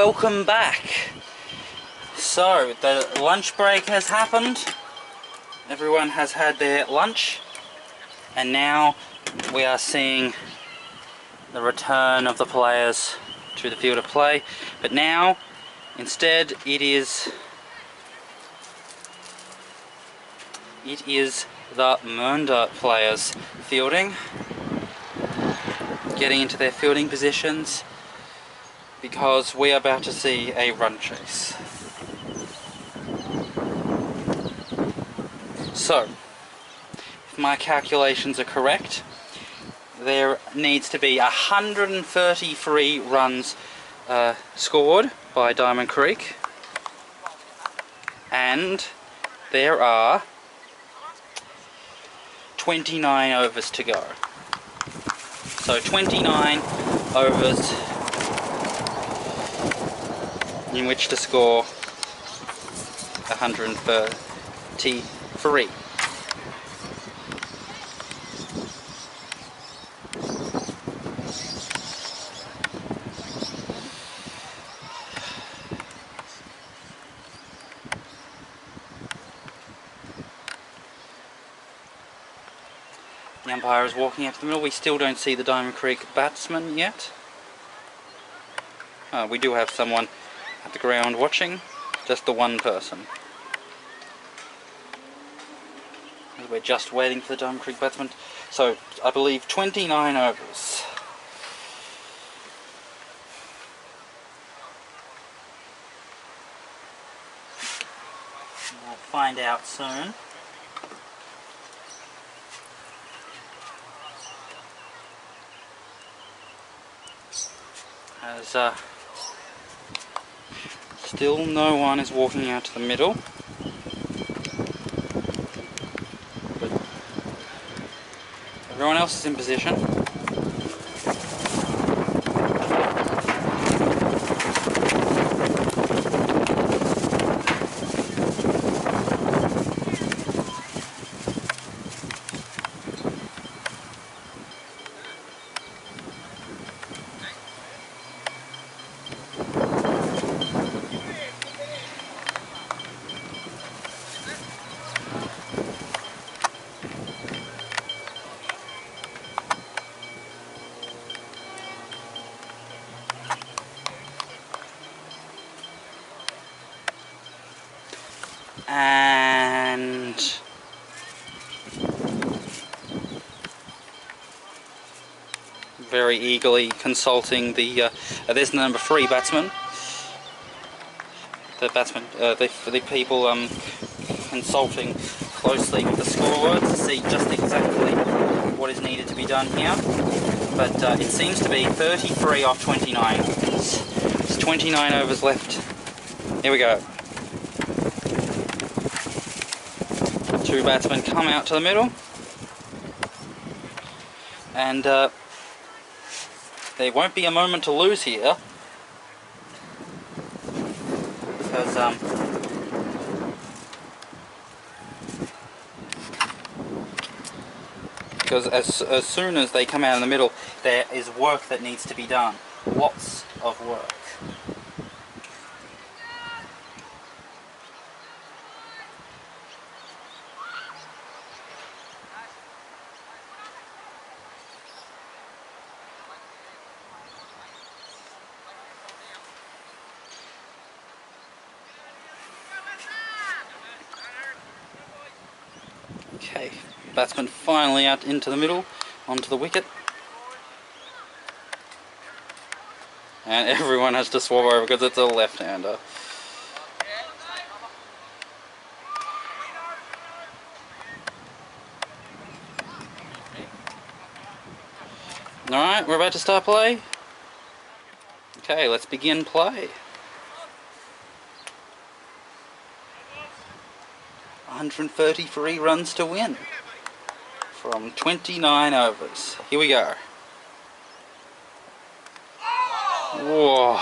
welcome back. So, the lunch break has happened. Everyone has had their lunch. And now we are seeing the return of the players to the field of play. But now, instead, it is the Mernda players fielding. Getting into their fielding positions, because we are about to see a run chase. So, if my calculations are correct, there needs to be 133 runs scored by Diamond Creek, and there are 29 overs to go. So 29 overs in which to score 133. The umpire is walking out to the middle. We still don't see the Diamond Creek batsman yet. We do have someone at the ground watching, just the one person. We're just waiting for the Diamond Creek batsman. So, I believe 29 overs. We'll find out soon. As still no one is walking out to the middle, but everyone else is in position. And very eagerly consulting the there's the number 3 batsman. The people consulting closely with the scoreboard to see just exactly what is needed to be done here. But it seems to be 33 off 29. There's 29 overs left. Here we go. 2 batsmen come out to the middle, and there won't be a moment to lose here, because as soon as they come out in the middle, there is work that needs to be done. Lots of work. Okay, batsman finally out into the middle, onto the wicket. And everyone has to swab over because it's a left-hander. Alright, we're about to start play. Okay, let's begin play. 133 runs to win from 29 overs. Here we go. Whoa.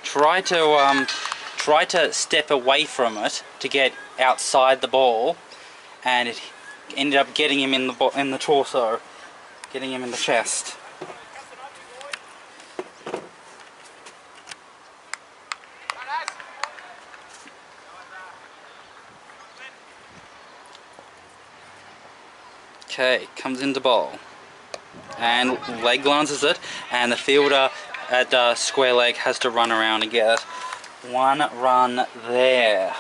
Try to step away from it to get outside the ball, and it ended up getting him in the torso, getting him in the chest. Okay, comes into bowl. And leg glances it, and the fielder at square leg has to run around and get it. 1 run there.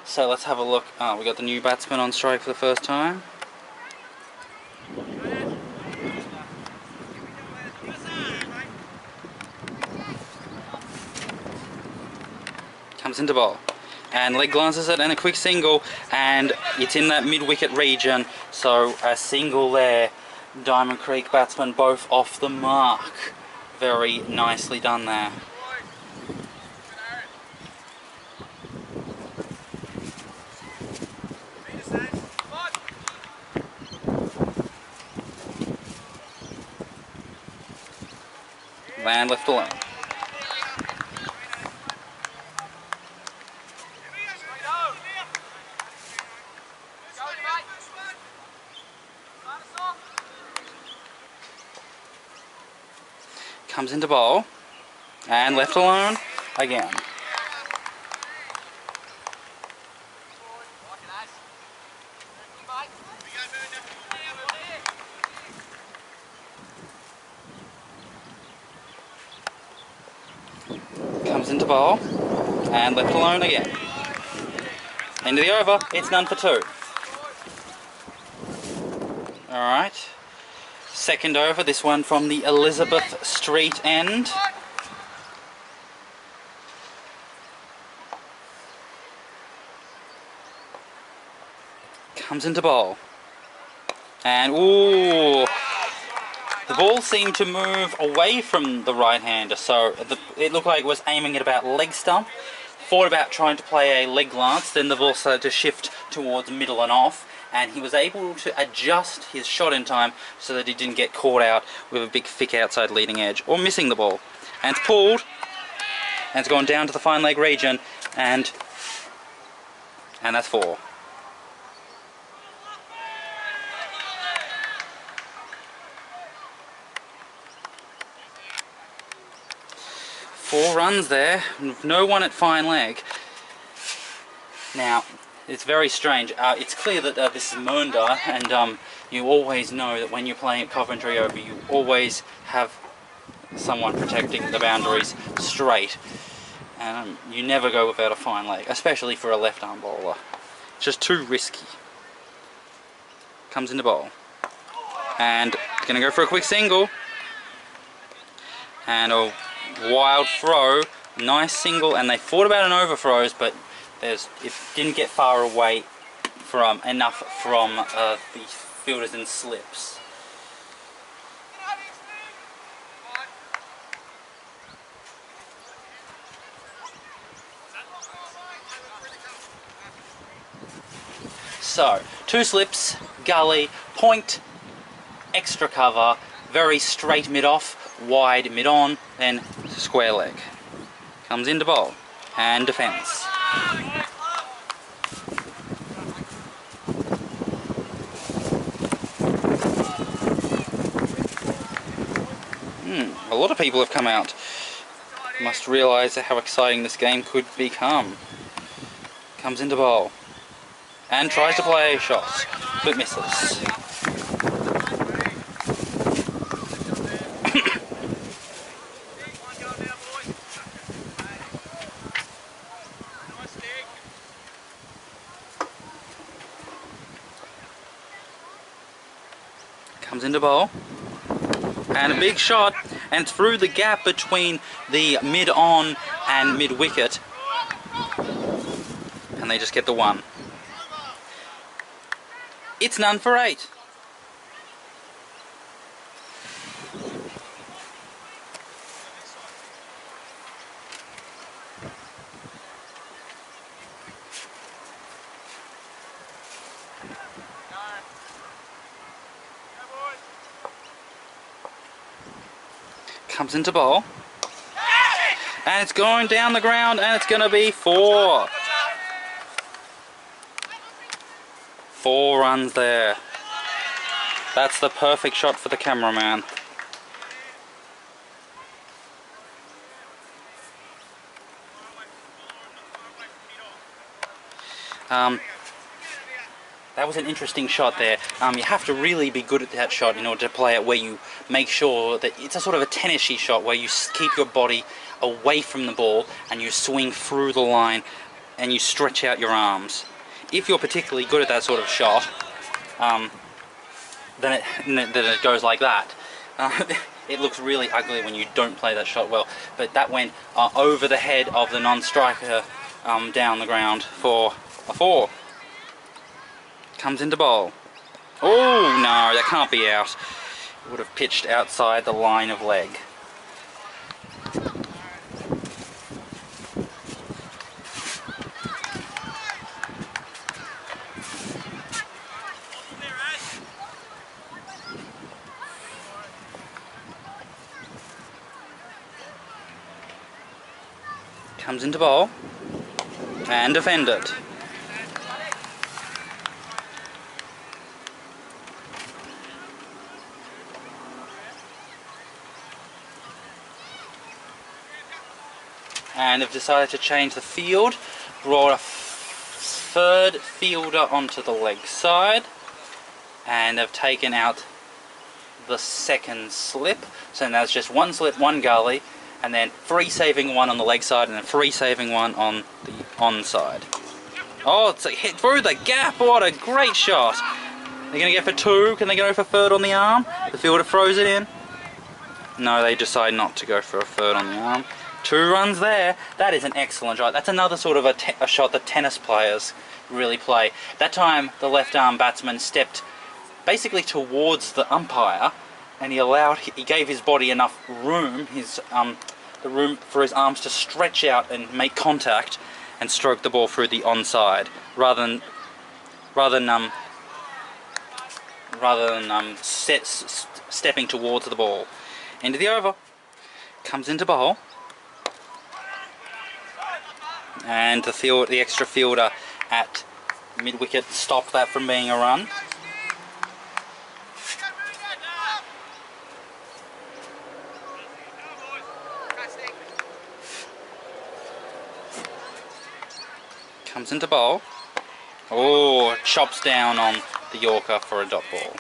So let's have a look. Oh, we got the new batsman on strike for the first time. Comes into bowl. And leg glances it, and a quick single, and it's in that mid-wicket region, so a single there. Diamond Creek batsmen both off the mark. Very nicely done there. Land left alone. Comes into bowl, and left alone again. Comes into bowl, and left alone again. Into the over, it's none for 2. Alright. Second over, this one from the Elizabeth Street end. Comes into bowl. And ooh, the ball seemed to move away from the right-hander, so it looked like it was aiming at about leg stump. Thought about trying to play a leg glance, then the ball started to shift towards middle and off, and he was able to adjust his shot in time so that he didn't get caught out with a big thick outside leading edge, or missing the ball. And it's pulled, and it's gone down to the fine leg region, and that's 4. Four runs there, no one at fine leg. Now, it's very strange. It's clear that this is Mernda, and you always know that when you're playing at Coventry over, you always have someone protecting the boundaries straight. And you never go without a fine leg, especially for a left-arm bowler. It's just too risky. Comes into bowl. And gonna go for a quick single. And a wild throw. Nice single, and they thought about an overthrows, but it didn't get far away from enough from the fielders in slips. So, 2 slips, gully, point, extra cover, very straight mid-off, wide mid-on, then square leg. Comes into bowl, and defence. A lot of people have come out. Must realise how exciting this game could become. Comes into bowl. And tries to play a shot, but misses. Comes into bowl. And a big shot, and through the gap between the mid-on and mid-wicket. And they just get the 1. It's none for 8. Comes into bowl. And it's going down the ground, and it's going to be 4. 4 runs there. That's the perfect shot for the cameraman. That was an interesting shot there. You have to really be good at that shot in order to play it where you make sure that it's a sort of a tennis-y shot where you keep your body away from the ball and you swing through the line and you stretch out your arms. If you're particularly good at that sort of shot, then it goes like that. It looks really ugly when you don't play that shot well, but that went over the head of the non-striker down the ground for a 4. Comes into bowl. Oh no, that can't be out. It would have pitched outside the line of leg. Comes into bowl and defended. And they've decided to change the field, brought a third fielder onto the leg side, and they've taken out the second slip. So now it's just one slip, one gully, and then free saving one on the leg side and then free saving one on the onside. Oh, it's a hit through the gap. What a great shot. They're going to go for 2. Can they go for a third on the arm? The fielder throws it in. No, they decide not to go for a third on the arm. 2 runs there. That is an excellent shot. That's another sort of a shot that tennis players really play. That time the left arm batsman stepped basically towards the umpire, and he gave his body enough room, the room for his arms to stretch out and make contact and stroke the ball through the onside, rather than stepping towards the ball. Into the over. Comes into bowl. And the extra fielder at mid-wicket stopped that from being a run. Comes into bowl. Oh, chops down on the Yorker for a dot ball.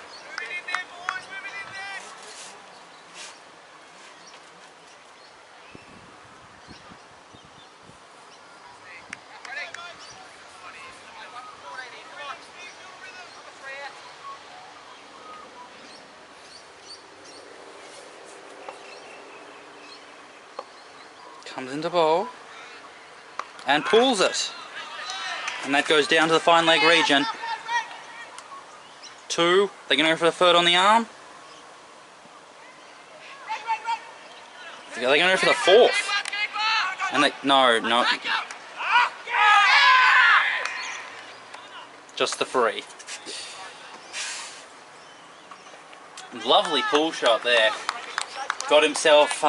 Comes into bowl and pulls it, and that goes down to the fine leg region. 2. They're going to go for the third on the arm. They're going to go for the 4th, and no, just the 3. Lovely pull shot there. Got himself.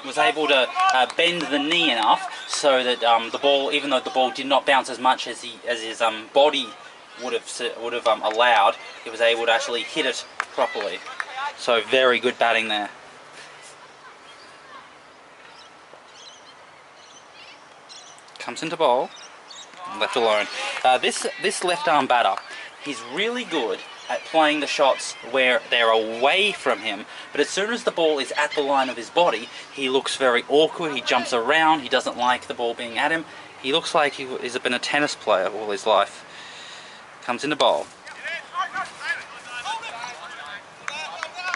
Was able to bend the knee enough so that the ball, even though the ball did not bounce as much as his body would have allowed, he was able to actually hit it properly. So very good batting there. Comes into bowl, left alone. This left arm batter, he's really good at playing the shots where they're away from him, but as soon as the ball is at the line of his body, he looks very awkward, he jumps around, he doesn't like the ball being at him. He looks like he's been a tennis player all his life. Comes into bowl.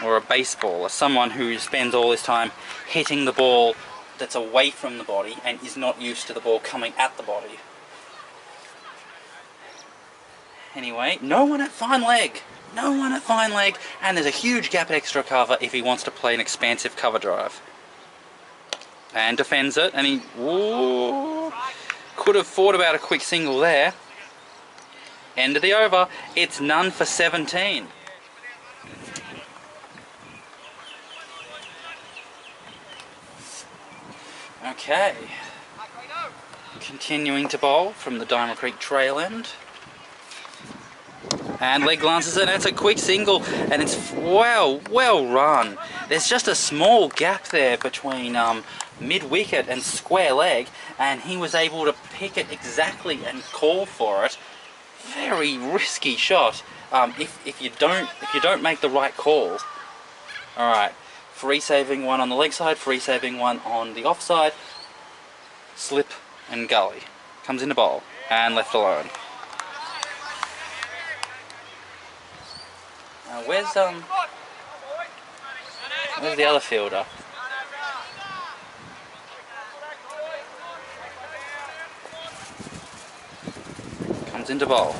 Or a baseballer, someone who spends all his time hitting the ball that's away from the body and is not used to the ball coming at the body. Anyway, no one at fine leg. No one at fine leg. And there's a huge gap at extra cover if he wants to play an expansive cover drive. And defends it. And he could have thought about a quick single there. End of the over. It's none for 17. Okay. Continuing to bowl from the Diamond Creek trail end. And leg glances it, and it's a quick single, and it's well run. there's just a small gap there between mid-wicket and square leg, and he was able to pick it exactly and call for it. Very risky shot. If you don't make the right call. All right, free saving one on the leg side, free saving one on the offside. Slip and gully. Comes into bowl and left alone. Where's the other fielder? Comes into bowl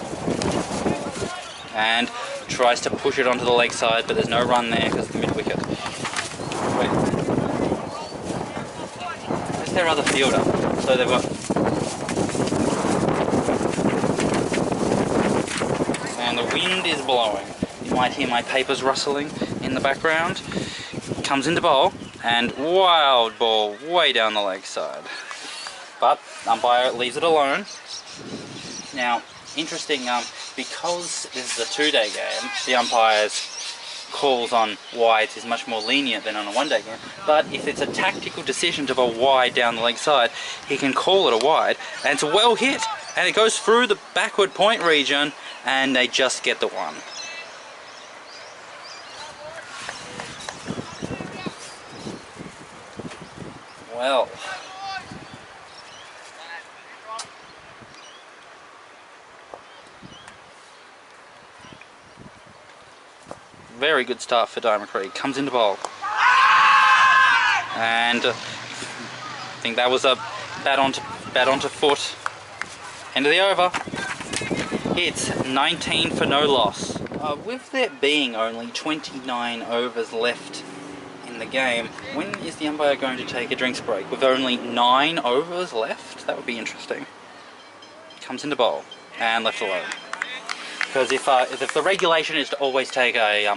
and tries to push it onto the leg side, but there's no run there because of the mid wicket. Wait, where's their other fielder? So they've got, and the wind is blowing. You might hear my papers rustling in the background. Comes into bowl and wild ball way down the leg side, but umpire leaves it alone. Now, interesting, because this is a two-day game, the umpire's calls on wides is much more lenient than on a one-day game. But if it's a tactical decision to go wide down the leg side, he can call it a wide, and it's well hit, and it goes through the backward point region, and they just get the one. Well, very good start for Diamond Creek. Comes into bowl, and I think that was a bat onto foot. End of the over. It's 19 for no loss. With there being only 29 overs left in the game, when is the umpire going to take a drinks break? With only 9 overs left? That would be interesting. Comes into bowl and left alone. Because if the regulation is to always take a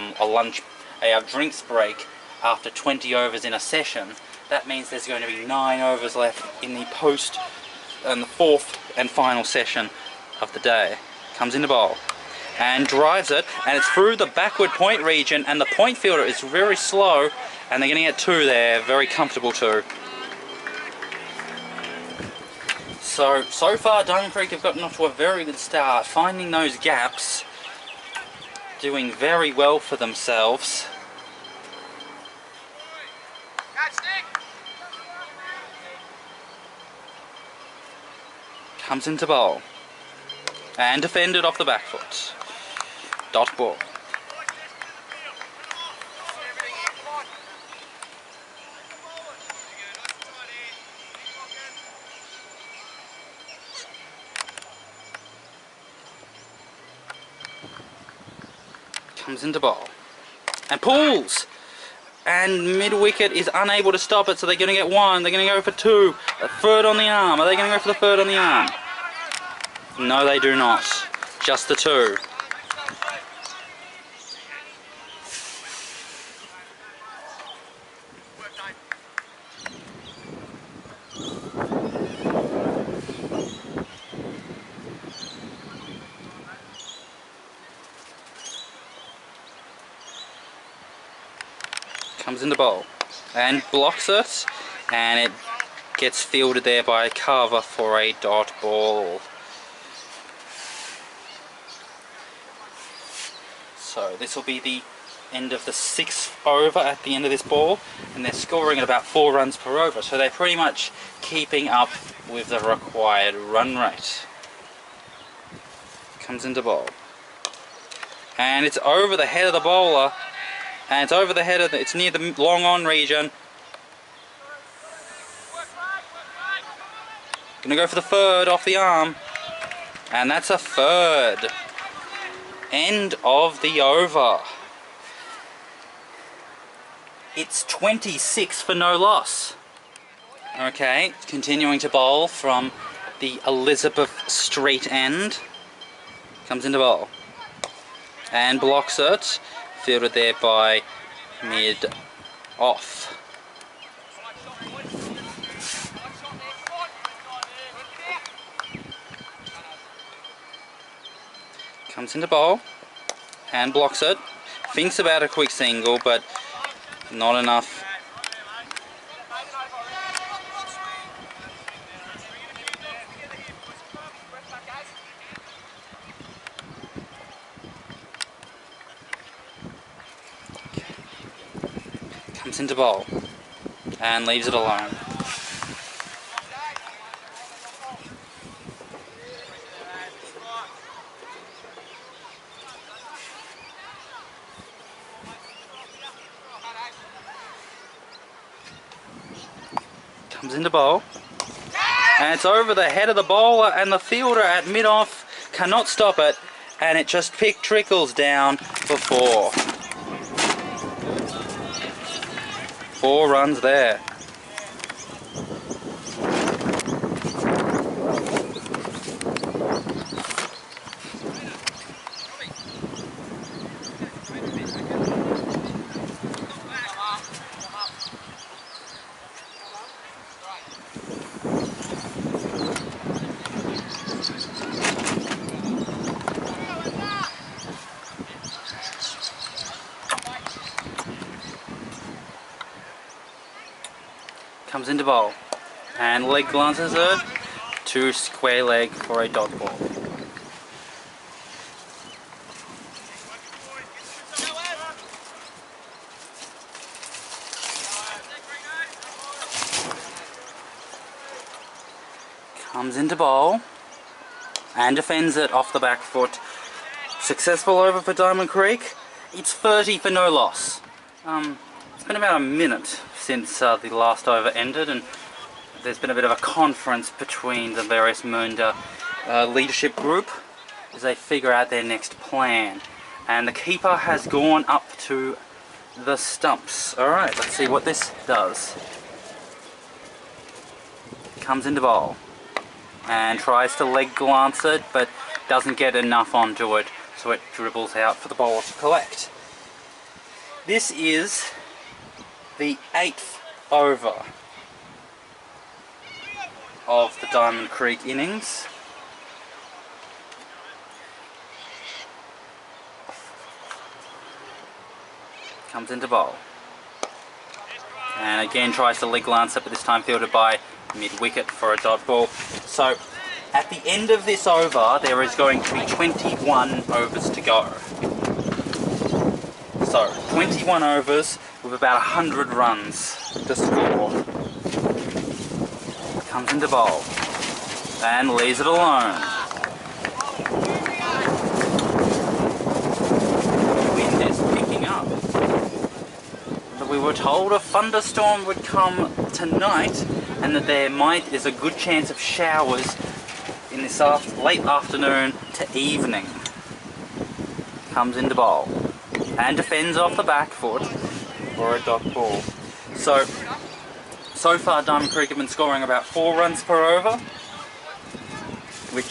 drinks break after 20 overs in a session, that means there's going to be 9 overs left in the fourth and final session of the day. Comes into bowl and drives it, and it's through the backward point region, and the point fielder is very slow, and they're going to get 2 there, very comfortable 2. So far Diamond Creek have gotten off to a very good start, finding those gaps, doing very well for themselves. Comes into bowl and defended off the back foot. Dot ball. Comes into bowl and pulls, and mid wicket is unable to stop it, so they're going to get 1. They're going to go for 2. A third on the arm. Are they going to go for the third on the arm? No, they do not. Just the 2. Comes into bowl and blocks it, and it gets fielded there by Carver for a dot ball. So this will be the end of the 6th over at the end of this ball, and they're scoring at about 4 runs per over, so they're pretty much keeping up with the required run rate. Comes into bowl and it's over the head of the bowler, and it's over the head of it's near the long on region. Gonna go for the third off the arm, and that's a third. End of the over. It's 26 for no loss. Okay, continuing to bowl from the Elizabeth Street end. Comes into bowl and blocks it. Fielded there by mid off. Comes into bowl and blocks it. Thinks about a quick single, but Not enough. Comes into bowl and leaves it alone. Comes into bowl, and it's over the head of the bowler, and the fielder at mid-off cannot stop it, and it just trickles down for 4. 4 runs there. Comes into bowl and leg glances it to square leg for a dot ball. Comes into bowl and defends it off the back foot. Successful over for Diamond Creek. It's 30 for no loss. It's been about a minute since the last over ended, and there's been a bit of a conference between the various Mernda leadership group as they figure out their next plan. And the keeper has gone up to the stumps. Alright, let's see what this does. Comes into bowl and tries to leg glance it, but doesn't get enough onto it, so it dribbles out for the bowler to collect. This is the 8th over of the Diamond Creek innings. Comes into bowl and again tries to leg glance it, but this time fielded by mid-wicket for a dot ball. So at the end of this over there is going to be 21 overs to go. So 21 overs with about 100 runs to score. Comes into bowl and leaves it alone. The wind is picking up. But we were told a thunderstorm would come tonight, and that there is a good chance of showers in this late afternoon to evening. Comes into bowl and defends off the back foot for a dot ball. So far Diamond Creek have been scoring about 4 runs per over, which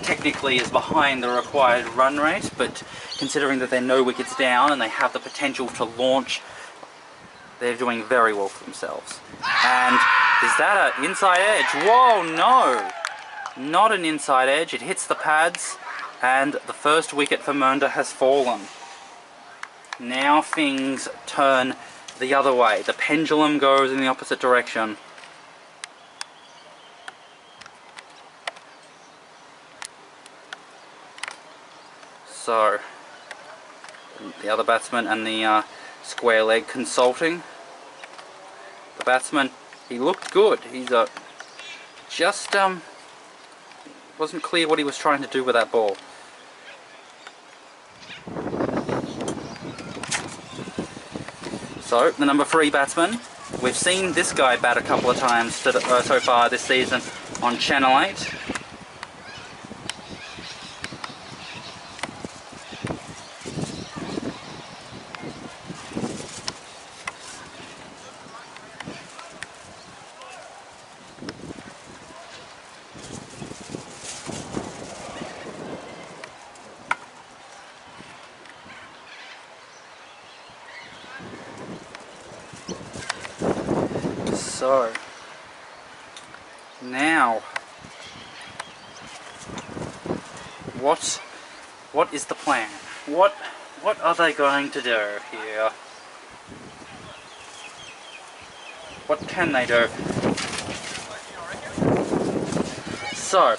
technically is behind the required run rate, but considering that they're no wickets down and they have the potential to launch, they're doing very well for themselves. And is that an inside edge? Whoa, no! Not an inside edge, it hits the pads, and the first wicket for Mernda has fallen. Now things turn the other way. The pendulum goes in the opposite direction. So, the other batsman and the square leg consulting. The batsman, he looked good. He's just wasn't clear what he was trying to do with that ball. So, the number 3 batsman, we've seen this guy bat a couple of times so far this season on Channel 8. So, now, what is the plan? What are they going to do here? What can they do? So,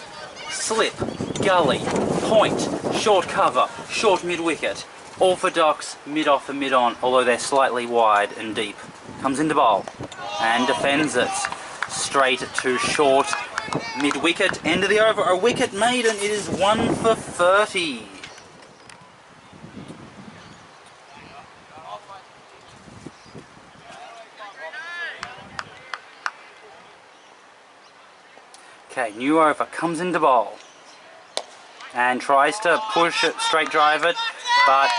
slip, gully, point, short cover, short mid-wicket, orthodox, mid-off and mid-on, although they're slightly wide and deep. Comes into bowl and defends it. Straight to short, mid-wicket, end of the over, a wicket maiden. It is 1 for 30. Okay, new over, comes into bowl and tries to push it, straight drive it, but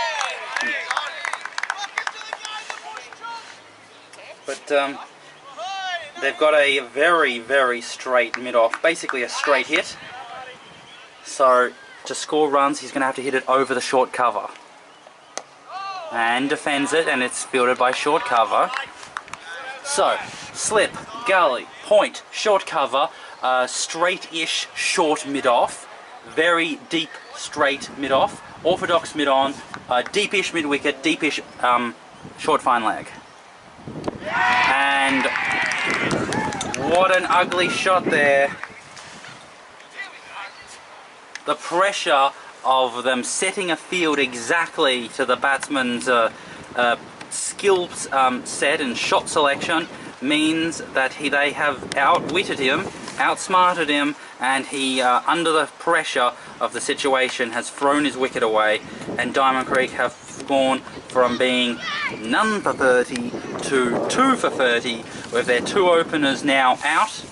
they've got a very, very straight mid-off, basically a straight hit. So to score runs, he's going to have to hit it over the short cover. And defends it, and it's fielded by short cover. So, slip, gully, point, short cover, straight-ish short mid-off, very deep straight mid-off, orthodox mid-on, deepish mid-wicket, deepish short fine leg. And what an ugly shot there. The pressure of them setting a field exactly to the batsman's skill set and shot selection means that they have outwitted him, outsmarted him, and he, under the pressure of the situation, has thrown his wicket away, and Diamond Creek have gone from being none for 30 to 2 for 30, with their two openers now out,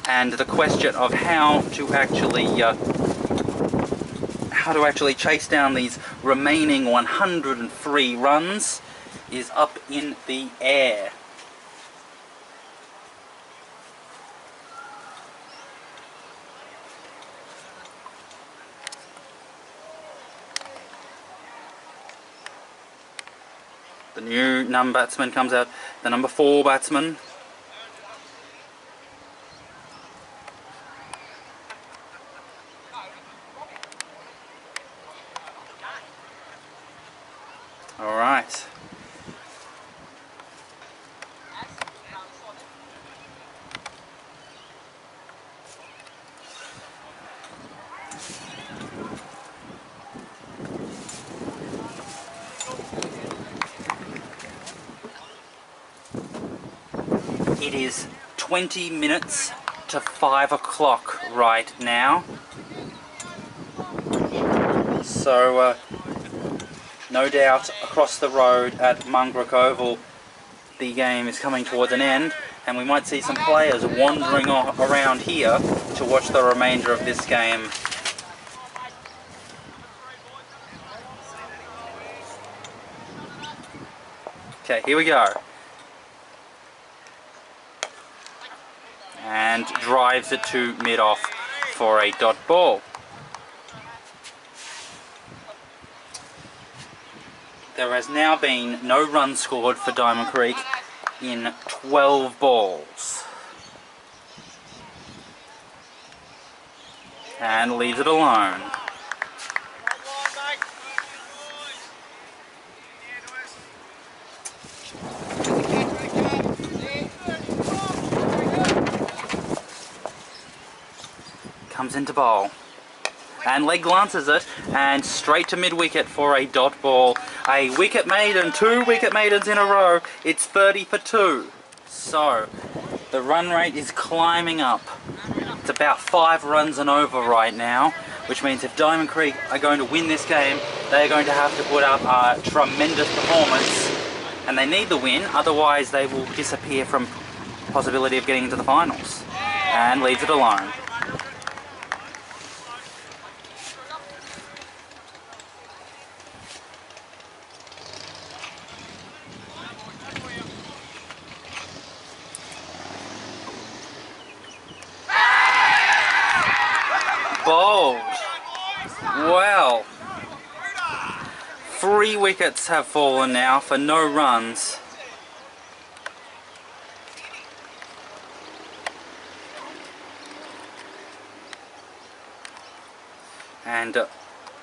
and the question of how to actually chase down these remaining 103 runs is up in the air. The new batsman comes out, the number 4 batsman. All right. It is 20 minutes to 5 o'clock right now. So, no doubt across the road at Mungrook Oval the game is coming towards an end, and we might see some players wandering around here to watch the remainder of this game. Okay, here we go. And drives it to mid-off for a dot ball. There has now been no run scored for Diamond Creek in 12 balls. And leaves it alone. Comes into bowl. And leg glances it, and straight to mid-wicket for a dot ball. A wicket maiden, 2 wicket maidens in a row. It's 30 for 2. So, the run rate is climbing up. It's about 5 runs and over right now, which means if Diamond Creek are going to win this game, they're going to have to put up a tremendous performance. And they need the win, otherwise they will disappear from possibility of getting into the finals. And leaves it alone. Bowled. Well, 3 wickets have fallen now for no runs. And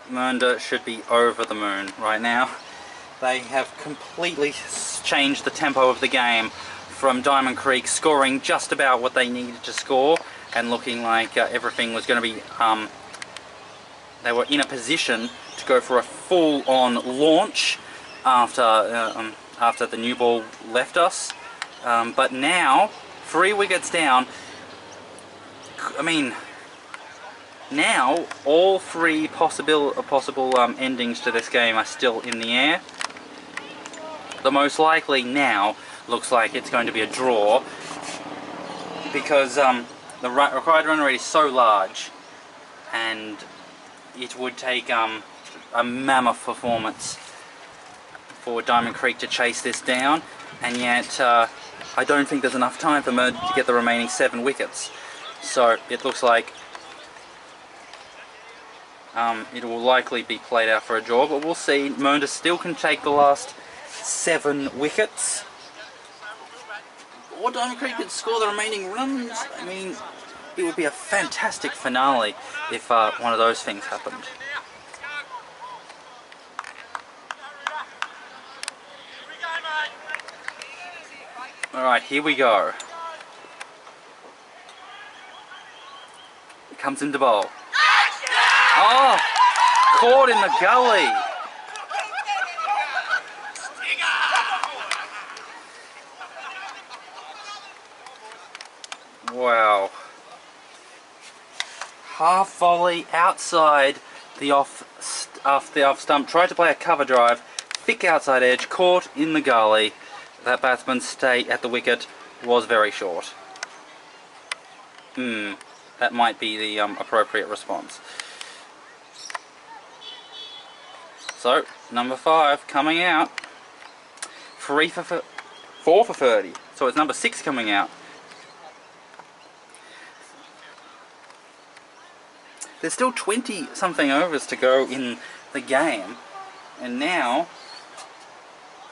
Mernda should be over the moon right now. They have completely changed the tempo of the game from Diamond Creek scoring just about what they needed to score and looking like everything was going to be, they were in a position to go for a full-on launch after the new ball left us. But now, 3 wickets down, I mean, now all 3 possible endings to this game are still in the air. The most likely now looks like it's going to be a draw because the required run rate is so large, and it would take a mammoth performance for Diamond Creek to chase this down, and yet I don't think there's enough time for Mernda to get the remaining 7 wickets. So it looks like it will likely be played out for a draw, but we'll see. Mernda still can take the last 7 wickets. Or Diamond Creek could score the remaining runs. I mean, it would be a fantastic finale if one of those things happened. Alright, here we go. It comes into bowl. Oh! Caught in the gully! Wow. Half volley outside the off stump. Tried to play a cover drive. Thick outside edge. Caught in the gully. That batsman's stay at the wicket was very short. That might be the appropriate response. So, number 5 coming out. 4 for 30. So it's number 6 coming out. There's still 20 something overs to go in the game, and now,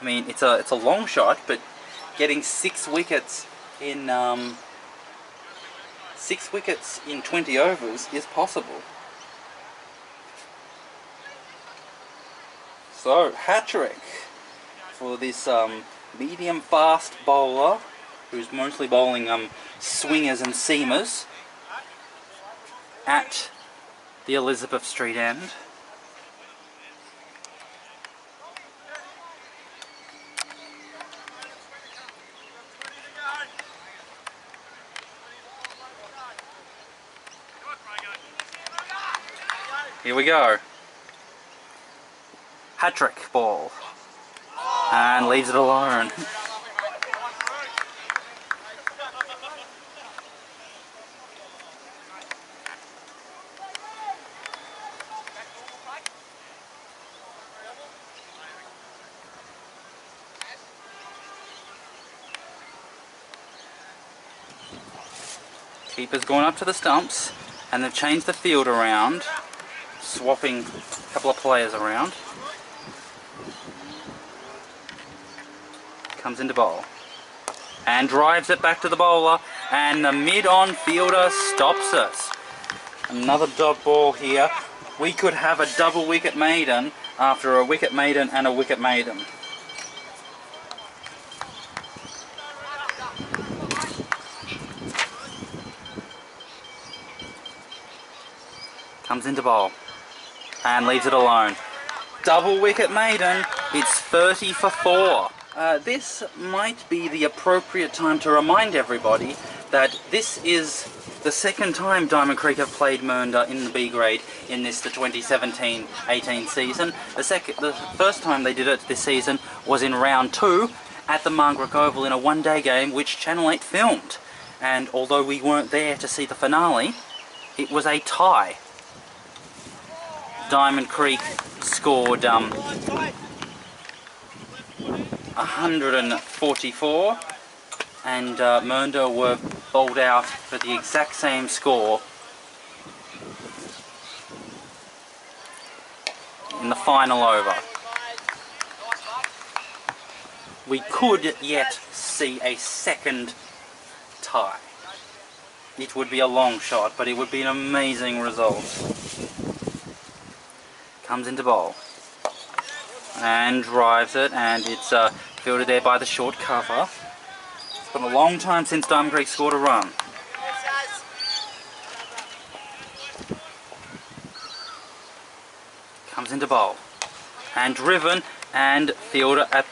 I mean, it's a long shot, but getting 6 wickets in 20 overs is possible. So, hat-trick for this medium fast bowler who's mostly bowling swingers and seamers at the Elizabeth Street end. Here we go. Hat-trick ball. And leaves it alone. Keeper's gone up to the stumps, and they've changed the field around, swapping a couple of players around. Comes into bowl and drives it back to the bowler, and the mid-on fielder stops it. Another dot ball here. We could have a double wicket maiden after a wicket maiden and a wicket maiden. Comes into bowl and leaves it alone. Double wicket maiden. It's 30 for 4. This might be the appropriate time to remind everybody that this is the second time Diamond Creek have played Mernda in the B grade in the 2017-18 season. The first time they did it this season was in round 2 at the Margaret Oval in a one-day game which Channel 8 filmed. And although we weren't there to see the finale, it was a tie. Diamond Creek scored 144, and Mernda were bowled out for the exact same score in the final over. We could yet see a second tie. It would be a long shot, but it would be an amazing result. Comes into bowl and drives it, and it's fielded there by the short cover. Been a long time since Diamond Creek scored a run. Comes into bowl. And driven, and fielder at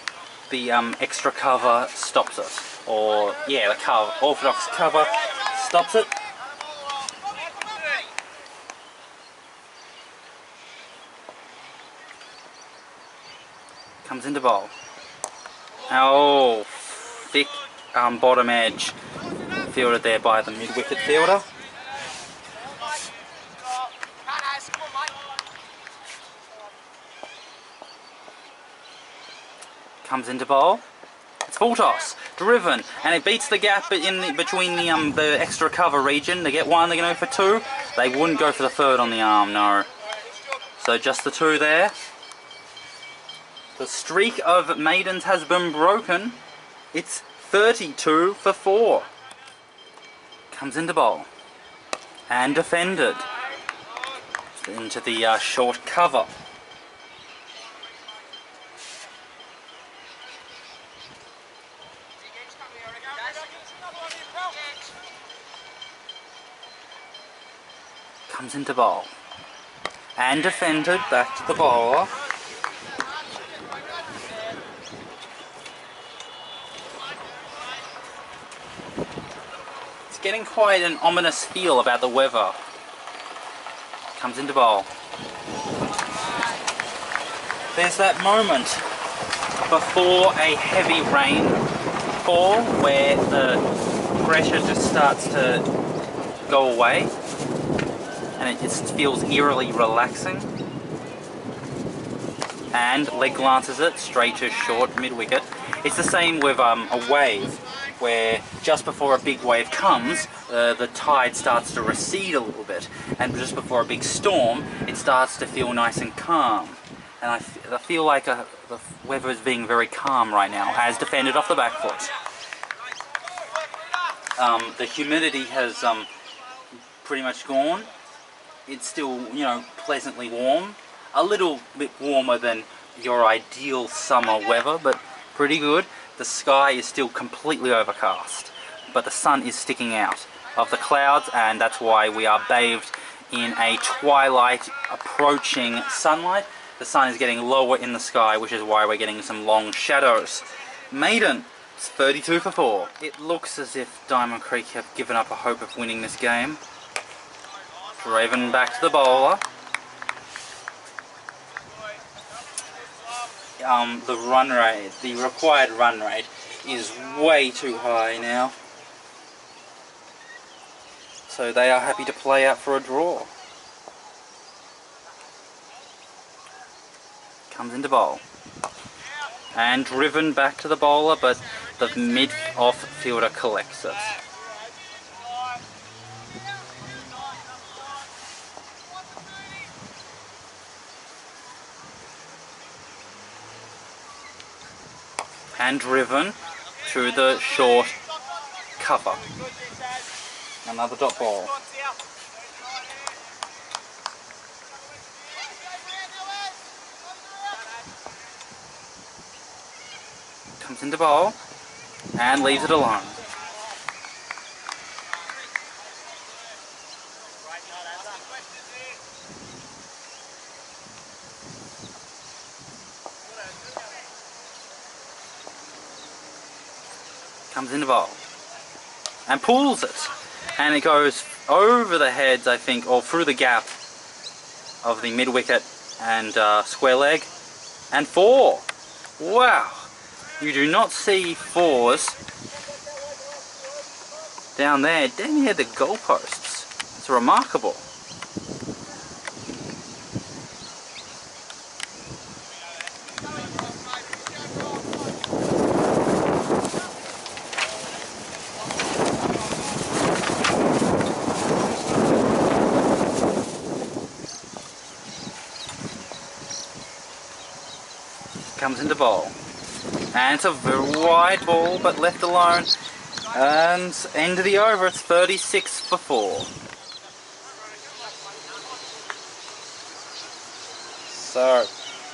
the extra cover stops it. Or, yeah, the cover, orthodox cover stops it. Comes into bowl. Oh, thick bottom edge. Fielded there by the mid-wicket fielder. Comes into bowl. It's full toss, driven, and it beats the gap between the extra cover region. They get one, they can go for two. They wouldn't go for the third on the arm, no. So just the two there. The streak of maidens has been broken. It's 32 for 4. Comes into bowl. And defended. Into the short cover. Comes into bowl. And defended back to the bowler. Getting quite an ominous feel about the weather. Comes into bowl. There's that moment before a heavy rainfall where the pressure just starts to go away and it just feels eerily relaxing. And leg glances it straight to short mid-wicket. It's the same with a wave, where just before a big wave comes, the tide starts to recede a little bit, and just before a big storm, it starts to feel nice and calm. And I feel like the weather is being very calm right now, as defended off the back foot. The humidity has pretty much gone. It's still, you know, pleasantly warm. A little bit warmer than your ideal summer weather, but pretty good. The sky is still completely overcast, but the sun is sticking out of the clouds, and that's why we are bathed in a twilight approaching sunlight. The sun is getting lower in the sky, which is why we're getting some long shadows. Maiden, it's 32 for 4. It looks as if Diamond Creek have given up a hope of winning this game. Driven back to the bowler. The run rate, the required run rate is way too high now. So they are happy to play out for a draw. Comes into bowl. And driven back to the bowler, but the mid-off fielder collects it. And driven to the short cover. Another dot ball. Comes into bowl and leaves it alone. Comes into bowl and pulls it, and it goes over the heads, I think, or through the gap of the mid wicket and square leg, and 4. Wow, you do not see 4s down there, damn near the goalposts. It's remarkable. Comes into bowl, and it's a very wide ball but left alone, and end of the over. It's 36 for 4. So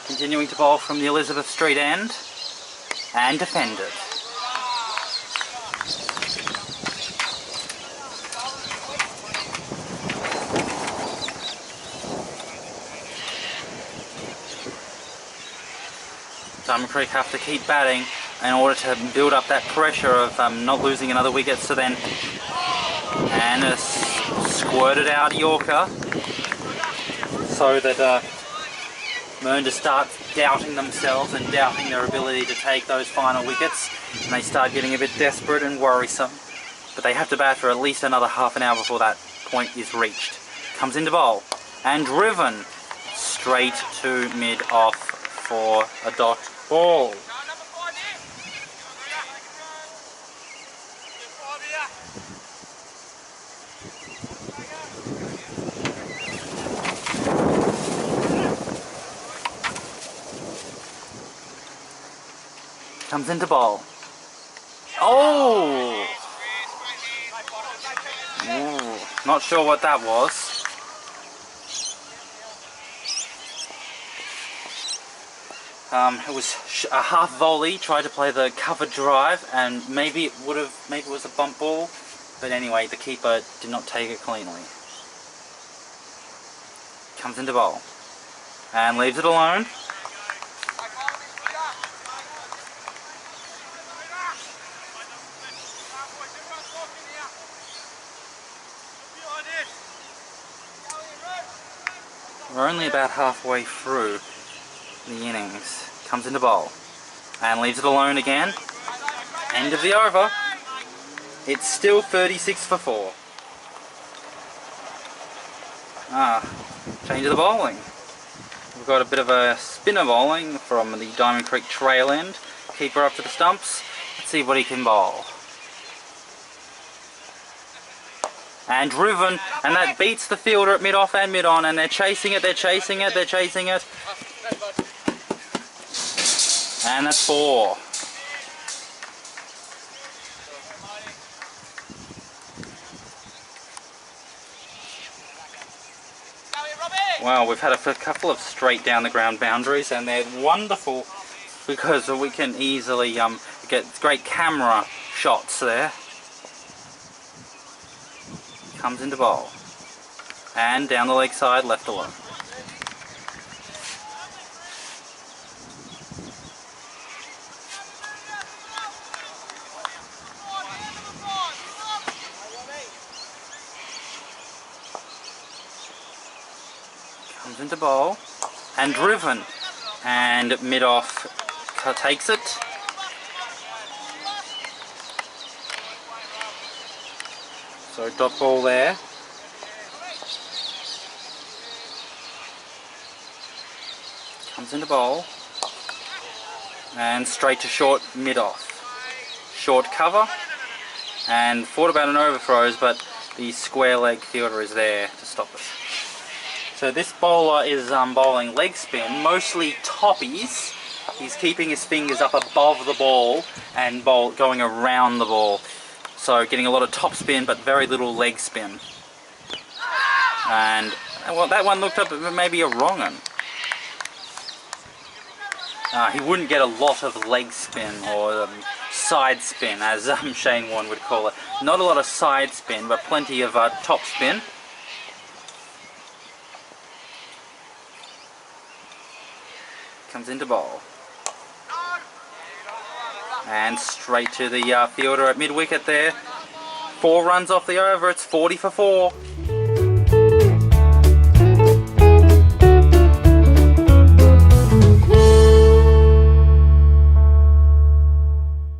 continuing to bowl from the Elizabeth Street end, and defended. Diamond Creek have to keep batting in order to build up that pressure of not losing another wicket. So then, and a squirted out Yorker, so that Mernda starts doubting themselves and doubting their ability to take those final wickets, and they start getting a bit desperate and worrisome. But they have to bat for at least another half an hour before that point is reached. Comes into bowl and driven straight to mid-off for a dot ball. Comes into bowl. Oh! Ooh, not sure what that was. It was a half volley, tried to play the cover drive, and maybe it was a bump ball, but anyway, the keeper did not take it cleanly. Comes into bowl and leaves it alone. We're only about halfway through the innings. Comes into bowl and leaves it alone again. End of the over. It's still 36 for 4. Change of the bowling. We've got a bit of a spinner bowling from the Diamond Creek trail end. Keeper up to the stumps. Let's see what he can bowl. And driven, and that beats the fielder at mid-off and mid-on, and they're chasing it, they're chasing it, they're chasing it. And that's 4. Wow, we've had a couple of straight down the ground boundaries, and they're wonderful because we can easily get great camera shots there. Comes into bowl and down the leg side, left alone. Comes into bowl and driven, and mid-off takes it. So dot ball there. Comes into bowl and straight to short, mid-off. Short cover, and thought about an overthrows, but the square leg fielder is there to stop it. So this bowler is bowling leg spin, mostly toppies. He's keeping his fingers up above the ball and going around the ball. So getting a lot of top spin, but very little leg spin. And well, that one looked up maybe a wrong one. He wouldn't get a lot of leg spin or side spin, as Shane Warne would call it. Not a lot of side spin, but plenty of top spin. Comes into bowl. And straight to the fielder at mid-wicket there. 4 runs off the over, it's 40 for 4.